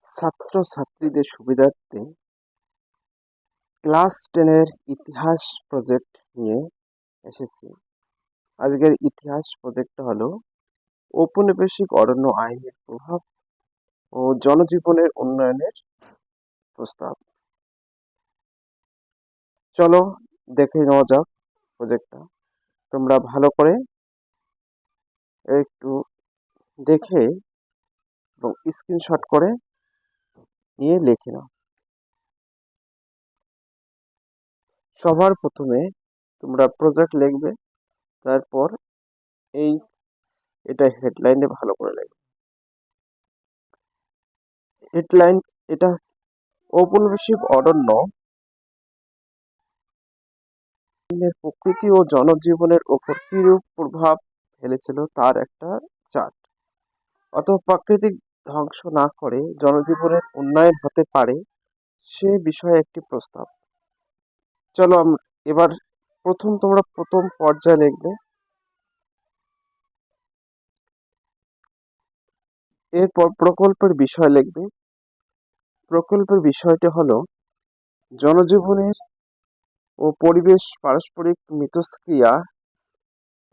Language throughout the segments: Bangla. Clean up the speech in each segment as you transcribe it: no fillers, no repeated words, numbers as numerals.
ছাত্রছাত্রীদের সুবিধার্থে ক্লাস 10-এর ইতিহাস প্রজেক্ট নিয়ে এসেছি। আজকের ইতিহাস প্রজেক্টটা হলো ঔপনিবেশিক অরণ্য আইনের প্রভাব ও জনজীবনের উন্নয়নের প্রস্তাব। চলো দেখে নেওয়া যাক প্রজেক্টটা। তোমরা ভালো করে একটু দেখে এবং স্ক্রিনশট করে নিয়ে লিখে নাও। সবার প্রথমে তোমরা প্রজেক্ট লিখবে, তারপর এটা হেডলাইনে ভালো করে লিখবে। হেডলাইন এটা ঔপনিবেশিক অরণ্য প্রকৃতি ও জনজীবনের ওপর কিরূপ প্রভাব ফেলেছিল তার একটা চার্ট। অথবা প্রাকৃতিক ধ্বংস না করে জনজীবনের উন্নয়ন হতে পারে সে বিষয়ে একটি প্রস্তাব। চলো এবার তোমরা প্রথম পর্যায়ে লিখবে। এরপর প্রকল্পের বিষয় লিখবে। প্রকল্পের বিষয়টি হলো জনজীবনের ও পরিবেশ পারস্পরিক মিথস্ক্রিয়া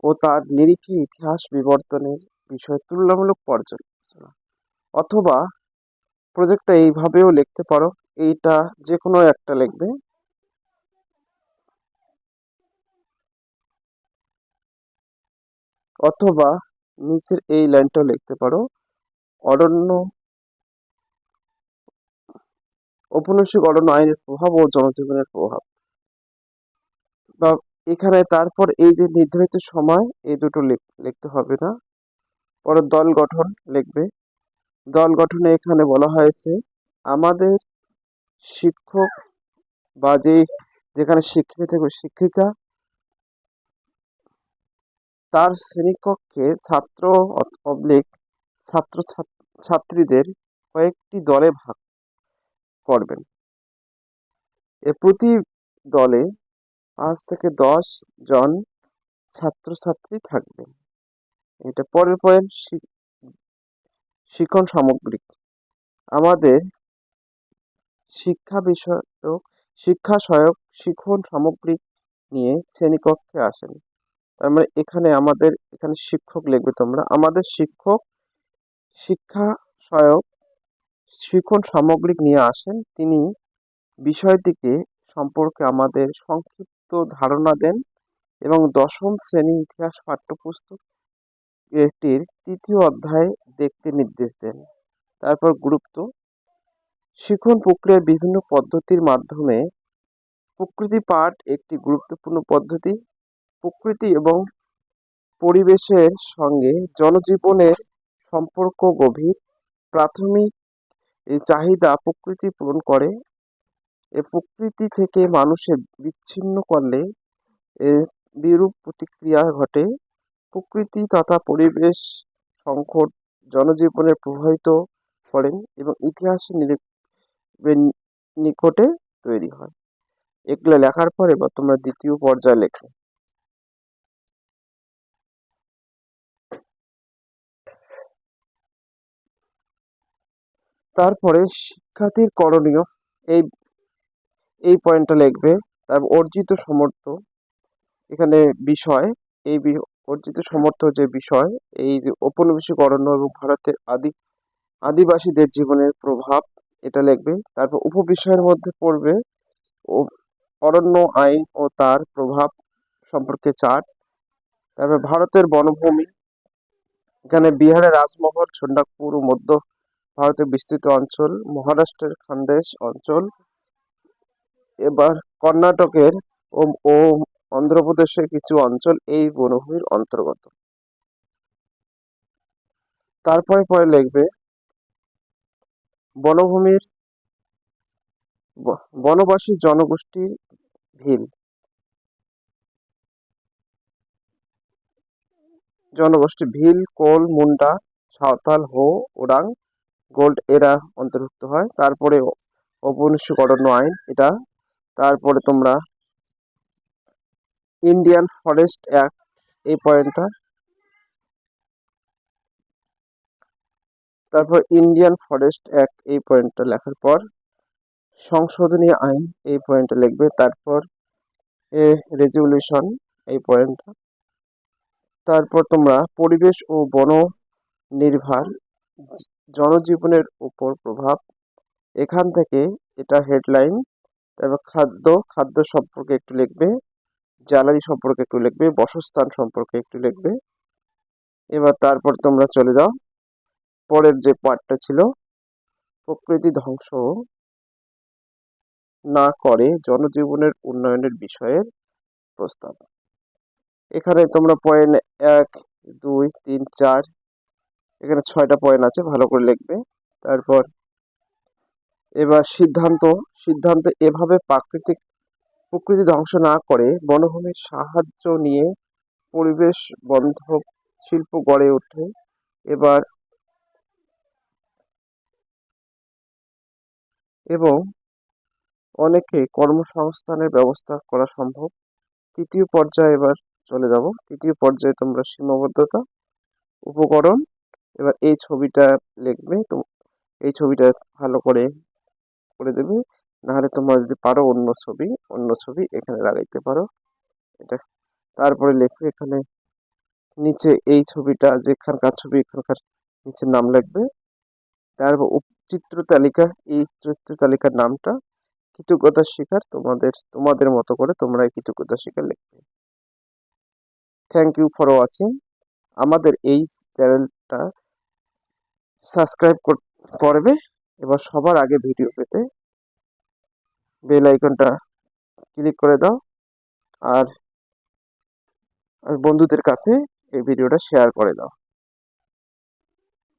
ও তার নিরিখে ইতিহাস বিবর্তনের বিষয়ে তুলনামূলক পর্যালোচনা। অথবা প্রজেক্টটা এইভাবেও লিখতে পারো, এইটা যে কোনো একটা লিখবে। অথবা নিচের এই লাইনটাও লিখতে পারো, অরণ্য ঔপনিবেশিক অরণ্য আইনের প্রভাব ও জনজীবনের প্রভাব। বা এখানে তারপর এই যে নির্ধারিত সময়, এই দুটো লিখতে হবে না। পরে দল গঠন লিখবে। দল গঠনে এখানে বলা হয়েছে আমাদের শিক্ষক বা যেখানে শিক্ষিকা থাকবে শিক্ষিকা তার শ্রেণীকক্ষে ছাত্র অবলিক ছাত্র ছাত্রীদের কয়েকটি দলে ভাগ করবেন। প্রতি দলে 5 থেকে 10 জন ছাত্রছাত্রী থাকবেন। এটা পরের পয়েন্ট, শিক্ষণ সামগ্রিক। আমাদের শিক্ষা বিষয়ক শিক্ষা সহায়ক শিক্ষণ সামগ্রিক নিয়ে শ্রেণীকক্ষে আসেন। তার মানে এখানে শিক্ষক লিখবে তোমরা। আমাদের শিক্ষক শিক্ষা সহায়ক শিক্ষণ সামগ্রিক নিয়ে আসেন। তিনি বিষয়টিকে সম্পর্কে আমাদের সংক্ষিপ্ত ধারণা দেন এবং দশম শ্রেণী ইতিহাস পাঠ্যপুস্তক এটির 3য় অধ্যায় দেখতে নির্দেশ দেন। তারপর গুরুত্ব শিক্ষণ প্রক্রিয়ার বিভিন্ন পদ্ধতির মাধ্যমে প্রকৃতি পাঠ একটি গুরুত্বপূর্ণ পদ্ধতি। প্রকৃতি এবং পরিবেশের সঙ্গে জনজীবনের সম্পর্ক গভীর। প্রাথমিক এই চাহিদা প্রকৃতি পূরণ করে। প্রকৃতি থেকে মানুষের বিচ্ছিন্ন করলে বিরূপ প্রতিক্রিয়া ঘটে। প্রকৃতি তথা পরিবেশ সংকট জনজীবনে প্রভাবিত করেন এবং ইতিহাসের নিকটে তৈরি হয়। এগুলো লেখার পরে এবার তোমরা দ্বিতীয় পর্যায়ে লেখো। তারপরে শিক্ষার্থীর করণীয়, এই এই পয়েন্টটা লিখবে। তারপর অর্জিত সমর্থ, এখানে বিষয় এই অর্জিত সমর্থ যে বিষয়, এই যে ঔপনিবেশিক অরণ্য এবং ভারতের আদিবাসীদের জীবনের প্রভাব, এটা লিখবে। তারপর উপবিষয়ের মধ্যে পড়বে অরণ্য আইন ও তার প্রভাব সম্পর্কে চার্ট। তারপর ভারতের বনভূমি, এখানে বিহারের রাজমহল, ছন্ডাকপুর ও মধ্য ভারতের বিস্তৃত অঞ্চল, মহারাষ্ট্রের খানদেশ অঞ্চল, এবার কর্ণাটকের ও অন্ধ্রপ্রদেশের কিছু অঞ্চল এই বনভূমির অন্তর্গত। তারপরে লিখবে বনভূমির বনবাসী জনগোষ্ঠীর ভিল, কোল, মুন্ডা, সাঁওতাল, হো, ওরাং, গোল্ড এরা অন্তর্ভুক্ত হয়। তারপরে ঔপনিবেশিক অরণ্য আইন এটা। তারপরে তোমরা ইন্ডিয়ান ফরেস্ট অ্যাক্ট, এই পয়েন্টটা। তারপর ইন্ডিয়ান ফরেস্ট অ্যাক্ট এই পয়েন্টটা লেখার পর সংশোধনী আইন এই পয়েন্টটা লিখবে। তারপর এ রেজুলেশন এই পয়েন্টটা। তারপর তোমরা পরিবেশ ও বন নির্ভর জনজীবনের উপর প্রভাব, এখান থেকে এটা হেডলাইন। তারপর খাদ্য সম্পর্কে একটু লিখবে, জ্বালানি সম্পর্কে একটু লিখবে, বাসস্থান সম্পর্কে একটু লিখবে। এবার তারপর তোমরা চলে যাও পরের যে পার্টটা ছিল, প্রকৃতি ধ্বংস না করে জনজীবনের উন্নয়নের বিষয়ের প্রস্তাব। এখানে তোমরা পয়েন্ট 1, 2, 3, 4, এখানে 6টা পয়েন্ট আছে, ভালো করে লিখবে। তারপর এবার সিদ্ধান্ত এভাবে প্রকৃতি ধ্বংস না করে বনভূমির সাহায্য নিয়ে পরিবেশ বান্ধব শিল্প গড়ে ওঠে। এবার এবং অনেকে কর্মসংস্থানের ব্যবস্থা করা সম্ভব। তৃতীয় পর্যায়ে এবার চলে যাব। তৃতীয় পর্যায়ে তোমরা সীমাবদ্ধতা উপকরণ। এবার এই ছবিটা লিখবে, তো এই ছবিটা ভালো করে করে দেবে। নাহলে তোমরা যদি পারো অন্য ছবি এখানে লাগাইতে পারো এটা। তারপরে লিখবে এখানে নিচে এই ছবিটা যেখানকার ছবি এখানকার নিচে নাম লিখবে। তারপর চিত্র তালিকা, এই চিত্র তালিকার নামটা কৃতজ্ঞতা স্বীকার, তোমাদের মতো করে তোমরা এই কৃতজ্ঞতা স্বীকার লিখবে। Thank you for watching. আমাদের এই চ্যানেলটা সাবস্ক্রাইব করবে। এবার সবার আগে ভিডিও পেতে বেল আইকনটা ক্লিক করে দাও, আর বন্ধুদের কাছে এই ভিডিওটা শেয়ার করে দাও।